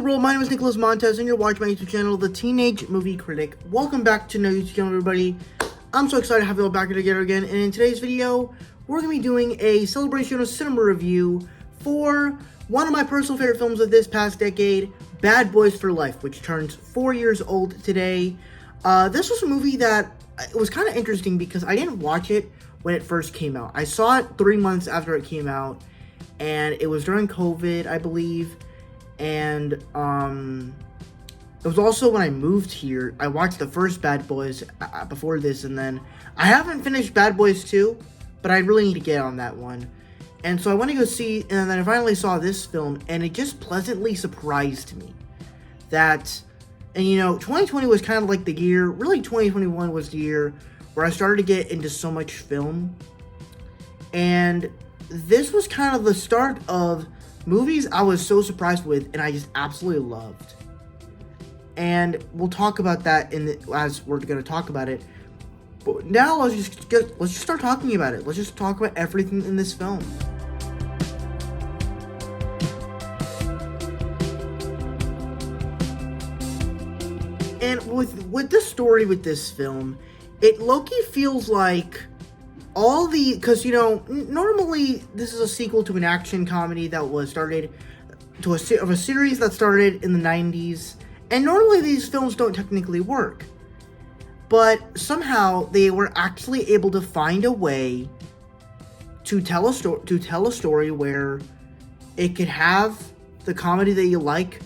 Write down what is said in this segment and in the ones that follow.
world? My name is Nicholas Montez, and you're watching my YouTube channel, The Teenage Movie Critic. Welcome back to my YouTube channel, everybody. I'm so excited to have you all back together again, and in today's video, we're going to be doing a celebration of cinema review for one of my personal favorite films of this past decade, Bad Boys for Life, which turns 4 years old today. This was a movie that it was kind of interesting because I didn't watch it when it first came out. I saw it 3 months after it came out, and it was during COVID, I believe. And it was also when I moved here. I watched the first Bad Boys before this, and then I haven't finished Bad Boys 2, but I really need to get on that one. And so I went to go see, and then I finally saw this film, and it just pleasantly surprised me that, and you know, 2020 was kind of like the year, really 2021 was the year where I started to get into so much film, and this was kind of the start of movies I was so surprised with, and I just absolutely loved. And we'll talk about that as we're going to talk about it. But now let's just start talking about it. Let's just talk about everything in this film. And with the story with this film, it low-key feels like because, you know, normally this is a sequel to an action comedy that was started to a series that started in the 90s, and normally these films don't technically work, but somehow they were actually able to find a way to tell a story where it could have the comedy that you like,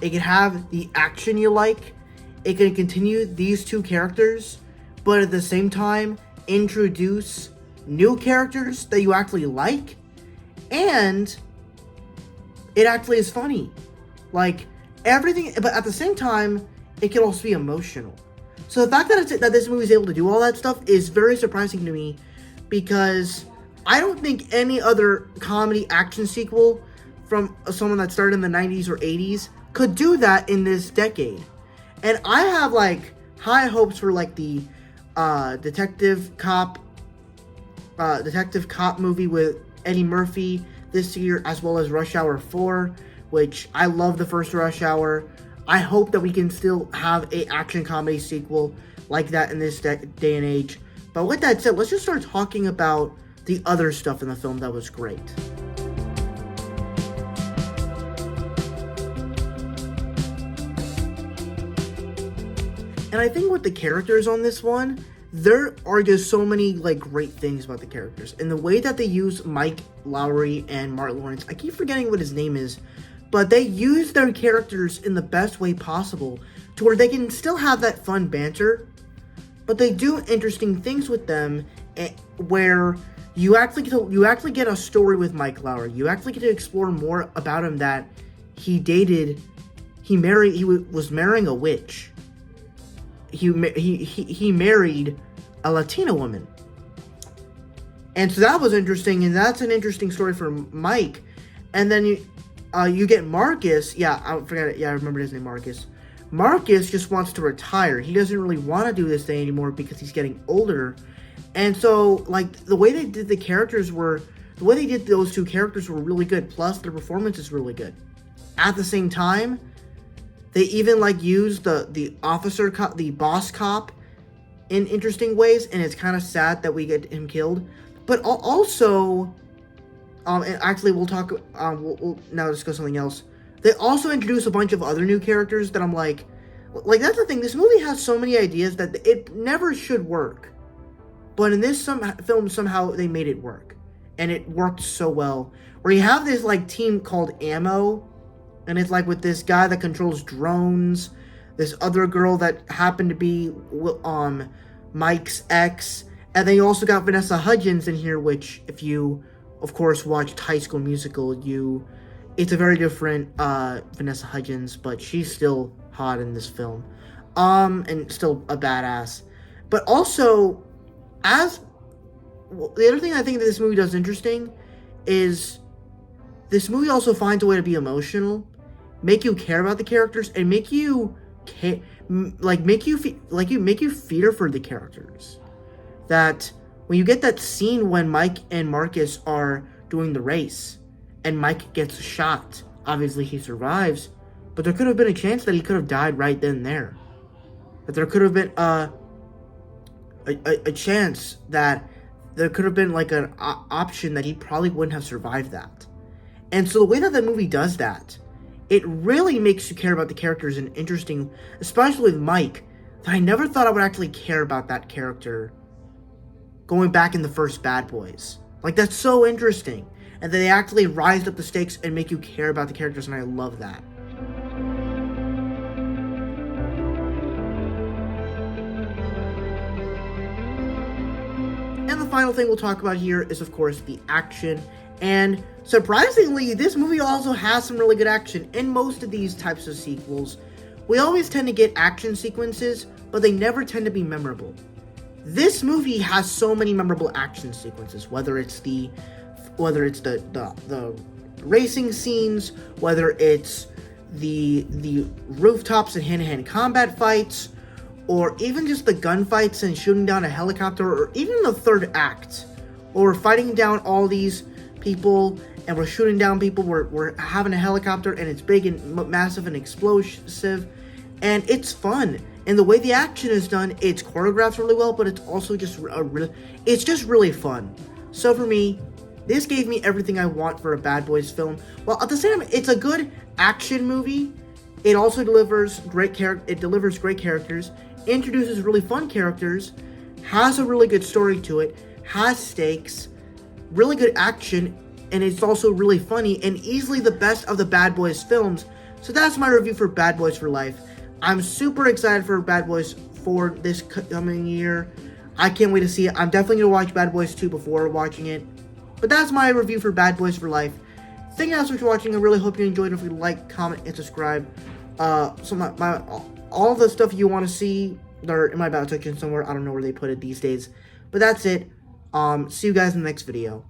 it could have the action you like, it could continue these two characters, but at the same time introduce new characters that you actually like, and it actually is funny, like everything, but at the same time it can also be emotional. So the fact that this movie is able to do all that stuff is very surprising to me, because I don't think any other comedy action sequel from someone that started in the 90s or 80s could do that in this decade. And I have like high hopes for like the detective cop movie with Eddie Murphy this year, as well as Rush Hour 4, which I love the first Rush Hour. I hope that we can still have a action comedy sequel like that in this day and age. But with that said, let's just start talking about the other stuff in the film that was great. And I think with the characters on this one, there are just so many like great things about the characters. And the way that they use Mike Lowrey and Martin Lawrence, I keep forgetting what his name is, but they use their characters in the best way possible to where they can still have that fun banter, but they do interesting things with them, where you actually get a story with Mike Lowrey. You actually get to explore more about him, that he was marrying a witch. He married a Latina woman, and so that was interesting, and that's an interesting story for Mike. And then you get Marcus. I remember his name, Marcus. Marcus just wants to retire. He doesn't really want to do this thing anymore because he's getting older. And so, like, the way they did those two characters were really good. Plus, their performance is really good. At the same time, they even like use the officer cop, the boss cop, in interesting ways, and it's kind of sad that we get him killed. But also, and actually we'll talk. We'll now discuss something else. They also introduce a bunch of other new characters that I'm like that's the thing. This movie has so many ideas that it never should work, but in this film somehow they made it work, and it worked so well. Where you have this like team called Ammo. And it's like with this guy that controls drones, this other girl that happened to be Mike's ex, and then you also got Vanessa Hudgens in here, which, if you, of course, watched High School Musical, it's a very different Vanessa Hudgens, but she's still hot in this film, and still a badass. But also, the other thing I think that this movie does interesting is this movie also finds a way to be emotional, make you care about the characters, and make you fear for the characters. That when you get that scene when Mike and Marcus are doing the race, and Mike gets shot, obviously he survives, But there could have been a chance that he could have died right then and there. That there could have been a chance that there could have been like an option that he probably wouldn't have survived that. And so the way that the movie does that, it really makes you care about the characters in interesting, especially with Mike, that I never thought I would actually care about that character going back in the first Bad Boys. Like, that's so interesting. And they actually rise up the stakes and make you care about the characters, and I love that. And the final thing we'll talk about here is, of course, the action. And surprisingly, this movie also has some really good action. In most of these types of sequels, we always tend to get action sequences, but they never tend to be memorable. This movie has so many memorable action sequences, whether it's the racing scenes, whether it's the rooftops and hand-to-hand combat fights, or even just the gunfights and shooting down a helicopter, or even the third act, or fighting down all these people, and we're shooting down people, we're having a helicopter, and it's big and massive and explosive, and it's fun. And the way the action is done, it's choreographed really well, but it's also just really fun. So for me, this gave me everything I want for a Bad Boys film. While at the same time, it's a good action movie. It also delivers great characters, introduces really fun characters, has a really good story to it, has stakes, really good action, and it's also really funny and easily the best of the Bad Boys films. So that's my review for Bad Boys for Life. I'm super excited for Bad Boys for this coming year. I can't wait to see it. I'm definitely going to watch Bad Boys 2 before watching it. But that's my review for Bad Boys for Life. Thank you guys for watching. I really hope you enjoyed. If you like, comment, and subscribe. So all the stuff you want to see, they're in my about section somewhere. I don't know where they put it these days. But that's it. See you guys in the next video.